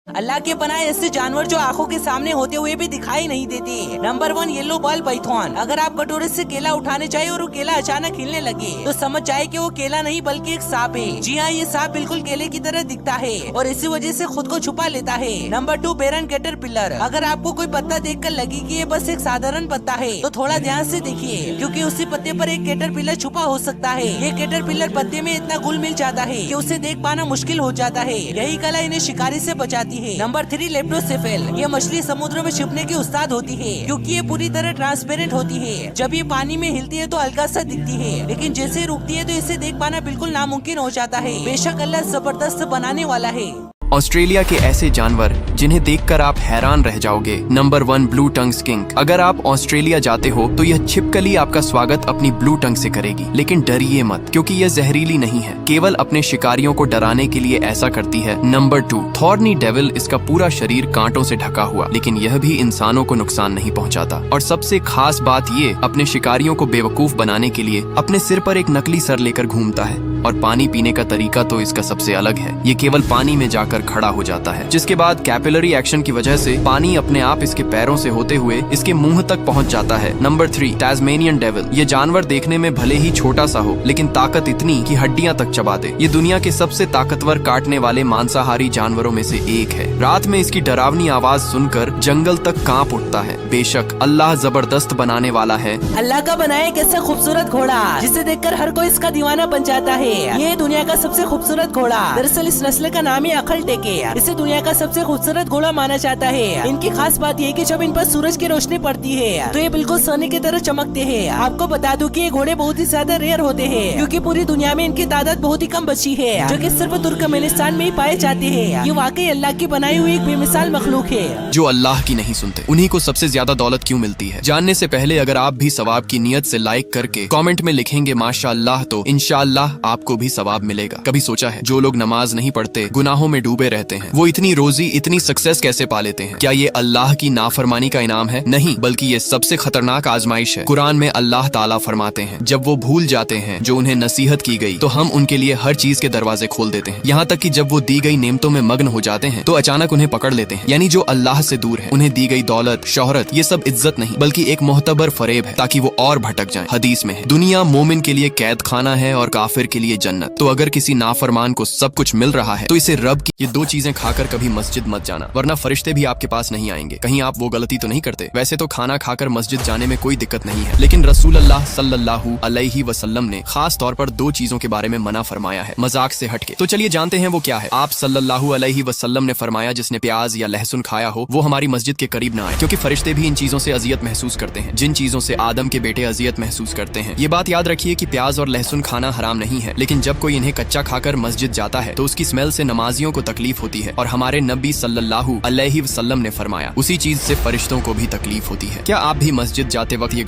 अल्लाह के बनाए ऐसे जानवर जो आंखों के सामने होते हुए भी दिखाई नहीं देते। Number 1 yellow ball Python. अगर आप कटोरे से केला उठाने जाए और वो केला अचानक हिलने लगे तो समझ जाए कि वो केला नहीं बल्कि एक सांप है। जी हाँ, ये सांप बिल्कुल केले की तरह दिखता है और इसी वजह से खुद को छुपा लेता है। Number 2 barren caterpillar. अगर आपको कोई पत्ता देखकर लगे कि ये बस एक साधारण पत्ता है तो थोड़ा ध्यान से देखिए, क्योंकि उसी पत्ते पर एक कैटरपिलर छुपा हो सकता है। ये कैटरपिलर पत्ते में इतना घुल मिल जाता है कि उसे देख पाना मुश्किल हो जाता है। यही कला इन्हें शिकारी से बचाती है। नंबर 3 लेप्टोसेफेल। ये मछली समुद्र में छिपने की उस्ताद होती है, क्योंकि ये पूरी तरह ट्रांसपेरेंट होती है। जब ये पानी में हिलती है तो हल्का सा दिखती है, लेकिन जैसे रुकती है तो इसे देख पाना बिल्कुल नामुमकिन हो जाता है। बेशक अल्लाह जबरदस्त बनाने वाला है। ऑस्ट्रेलिया के ऐसे जानवर जिन्हें देखकर आप हैरान रह जाओगे। Number 1 blue tongue skink. अगर आप ऑस्ट्रेलिया जाते हो तो यह छिपकली आपका स्वागत अपनी ब्लू टंग से करेगी, लेकिन डरिए मत, क्योंकि यह जहरीली नहीं है, केवल अपने शिकारियों को डराने के लिए ऐसा करती है। Number 2 thorny devil. इसका पूरा शरीर कांटों से ढका हुआ, लेकिन यह भी इंसानों को नुकसान नहीं पहुंचाता। और सबसे खास बात ये, अपने शिकारियों को बेवकूफ बनाने के लिए अपने सिर पर एक नकली सर लेकर घूमता है। और पानी पीने का तरीका तो इसका सबसे अलग है। ये केवल पानी में जाकर खड़ा हो जाता है, जिसके बाद कैपिलरी एक्शन की वजह से पानी अपने आप इसके पैरों से होते हुए इसके मुंह तक पहुंच जाता है। Number 3 Tasmanian devil. ये जानवर देखने में भले ही छोटा सा हो, लेकिन ताकत इतनी कि हड्डियां तक चबा दे। ये दुनिया के सबसे ताकतवर काटने वाले मांसाहारी जानवरों में से एक है। रात में इसकी डरावनी आवाज सुनकर जंगल तक कांप उठता है। बेशक अल्लाह जबरदस्त बनाने वाला है। अल्लाह का बनाया कैसा खूबसूरत घोड़ा, जिसे देखकर हर कोई इसका दीवाना बन जाता है। ये दुनिया का सबसे खूबसूरत घोड़ा। दरअसल इस नस्ल का नाम ही अखल टेके। इसे दुनिया का सबसे खूबसूरत घोड़ा माना जाता है। इनकी खास बात ये कि जब इन पर सूरज की रोशनी पड़ती है तो ये बिल्कुल सोने की तरह चमकते हैं। आपको बता दूं कि ये घोड़े बहुत ही ज्यादा रेयर होते हैं, क्योंकि पूरी दुनिया में इनकी तादाद बहुत ही कम बची है, जो कि सिर्फ तुर्कमेनिस्तान में ही पाए जाते हैं। ये वाकई अल्लाह की बनाई हुई एक बेमिसाल मखलूक है। जो अल्लाह की नहीं सुनते उन्हीं को सबसे ज्यादा दौलत क्यों मिलती है? जानने से पहले अगर आप भी सवाब की नियत से लाइक करके कमेंट में लिखेंगे माशाअल्लाह, तो इंशाअल्लाह आपको भी सवाब मिलेगा। कभी सोचा है जो लोग नमाज नहीं पढ़ते, गुनाहों में डूबे रहते हैं, वो इतनी रोजी इतनी सक्सेस कैसे पा लेते हैं? क्या ये अल्लाह की नाफरमानी का इनाम है? नहीं, बल्कि ये सबसे खतरनाक आजमाइश है। कुरान में अल्लाह ताला फरमाते हैं, जब वो भूल जाते हैं जो उन्हें नसीहत की गई तो हम उनके लिए हर चीज के दरवाजे खोल देते हैं। यहाँ तक कि जब वो दी गई नेमतों में मग्न हो जाते हैं तो अचानक उन्हें पकड़ लेते हैं। यानी जो अल्लाह से दूर है, उन्हें दी गई दौलत शोहरत ये सब इज्जत नहीं, बल्कि एक मोहतबर फरेब है, ताकि वो और भटक जाएं। हदीस में है, दुनिया मोमिन के लिए कैद खाना है और काफिर के लिए जन्नत। तो अगर किसी नाफरमान को सब कुछ मिल रहा है तो इसे रब की ये 2 चीजें खाकर कभी मस्जिद मत जाना, वरना फरिश्ते भी आपके पास नहीं आएंगे। कहीं आप वो गलती तो नहीं करते? वैसे तो खाना खाकर मस्जिद जाने में कोई दिक्कत नहीं है, लेकिन रसूल अल्लाह सल्लल्लाहु अलैहि वसल्लम ने खास तौर पर 2 चीजों के बारे में मना फरमाया है, मजाक से हटके। तो चलिए जानते हैं वो क्या है। आप सल्लल्लाहु अलैहि वसल्लम ने फरमाया, जिसने प्याज या लहसुन खाया हो वो हमारी मस्जिद के करीब ना आए, क्योंकि फरिश्ते भी इन चीजों से अजियत महसूस करते हैं, जिन चीजों से आदम के बेटे अजियत महसूस करते हैं। ये बात याद रखिए कि प्याज और लहसुन खाना हराम नहीं है, लेकिन जब कोई इन्हें कच्चा खाकर मस्जिद जाता है तो उसकी स्मेल से नमाजियों को तकलीफ होती है, और हमारे नबी सल्लल्लाहु अलैहि वसल्लम ने फरमाया उसी चीज से फरिश्तों को भी तकलीफ होती है। क्या आप भी मस्जिद जाते वक्त ये